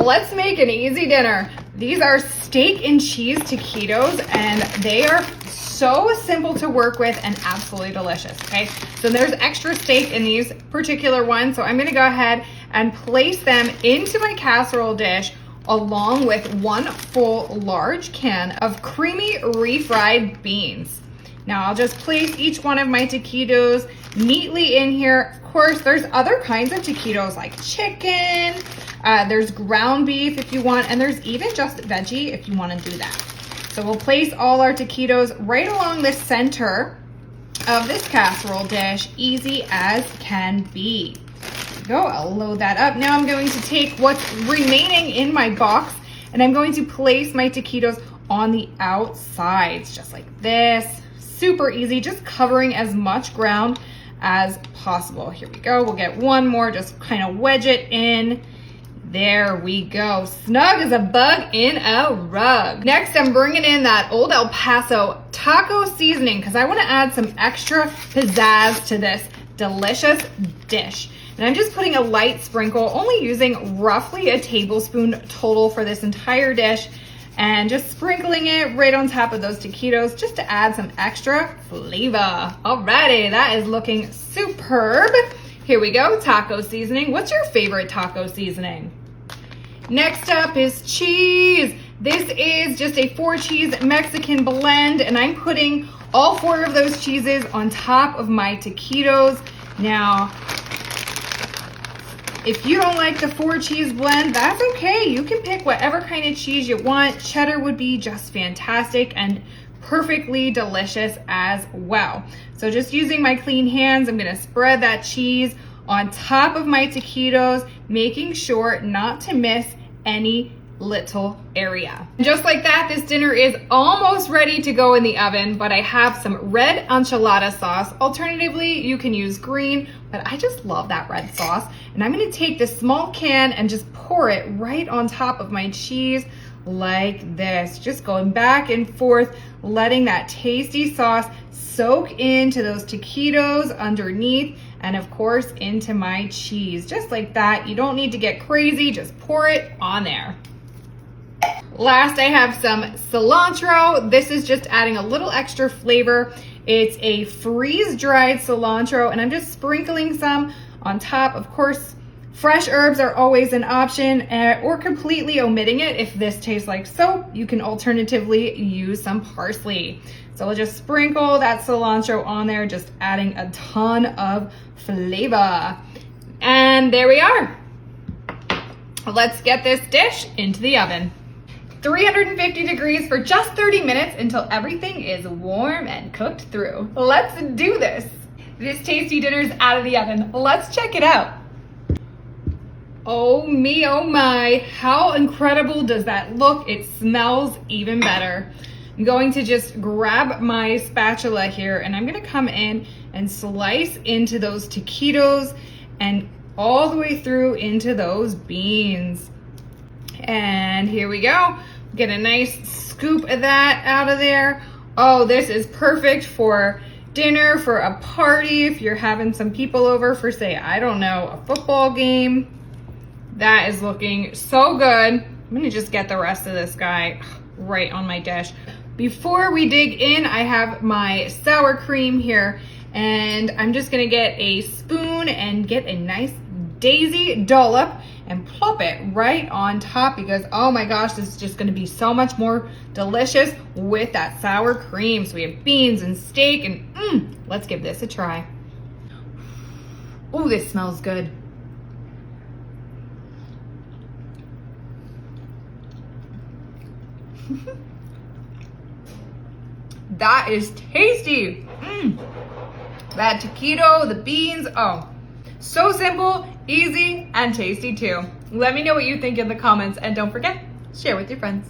let's make an easy dinner. These are steak and cheese taquitos, and they are so simple to work with and absolutely delicious, okay? So there's extra steak in these particular ones, so I'm gonna go ahead and place them into my casserole dish along with one full large can of creamy refried beans. Now I'll just place each one of my taquitos neatly in here. Of course, there's other kinds of taquitos like chicken, there's ground beef if you want, and there's even just veggie if you want to do that. So we'll place all our taquitos right along the center of this casserole dish, easy as can be. There we go, I'll load that up. Now I'm going to take what's remaining in my box and I'm going to place my taquitos on the outsides, just like this. Super easy, just covering as much ground as possible. Here we go, we'll get one more, just kind of wedge it in. There we go, snug as a bug in a rug. Next, I'm bringing in that Old El Paso taco seasoning because I want to add some extra pizzazz to this delicious dish. And I'm just putting a light sprinkle, only using roughly a tablespoon total for this entire dish, and just sprinkling it right on top of those taquitos just to add some extra flavor. Alrighty, that is looking superb. Here we go, taco seasoning. What's your favorite taco seasoning? Next up is cheese. This is just a 4-cheese Mexican blend, and I'm putting all 4 of those cheeses on top of my taquitos. Now, if you don't like the 4-cheese blend, that's okay. You can pick whatever kind of cheese you want. Cheddar would be just fantastic and perfectly delicious as well. So just using my clean hands, I'm gonna spread that cheese on top of my taquitos, making sure not to miss any little area. Just like that, this dinner is almost ready to go in the oven, but I have some red enchilada sauce. Alternatively, you can use green, but I just love that red sauce. And I'm gonna take this small can and just pour it right on top of my cheese like this. Just going back and forth, letting that tasty sauce soak into those taquitos underneath, and of course into my cheese. Just like that. You don't need to get crazy, just pour it on there. Last, I have some cilantro. This is just adding a little extra flavor. It's a freeze-dried cilantro, and I'm just sprinkling some on top. Of course, fresh herbs are always an option, or completely omitting it. If this tastes like soap, you can alternatively use some parsley. So we'll just sprinkle that cilantro on there, just adding a ton of flavor. And there we are. Let's get this dish into the oven. 350 degrees for just 30 minutes until everything is warm and cooked through. Let's do this. This tasty dinner's out of the oven. Let's check it out. Oh me, oh my, how incredible does that look? It smells even better. I'm going to just grab my spatula here and I'm gonna come in and slice into those taquitos and all the way through into those beans. And here we go. Get a nice scoop of that out of there. Oh, this is perfect for dinner, for a party, if you're having some people over for, say, I don't know, a football game. That is looking so good. I'm gonna just get the rest of this guy right on my dish. Before we dig in, I have my sour cream here, and I'm just gonna get a spoon and get a nice daisy dollop and plop it right on top, because oh my gosh, this is just gonna be so much more delicious with that sour cream. So we have beans and steak, and let's give this a try. Oh, this smells good. That is tasty. That taquito, the beans, oh, so simple, easy, and tasty too. Let me know what you think in the comments, and don't forget, share with your friends.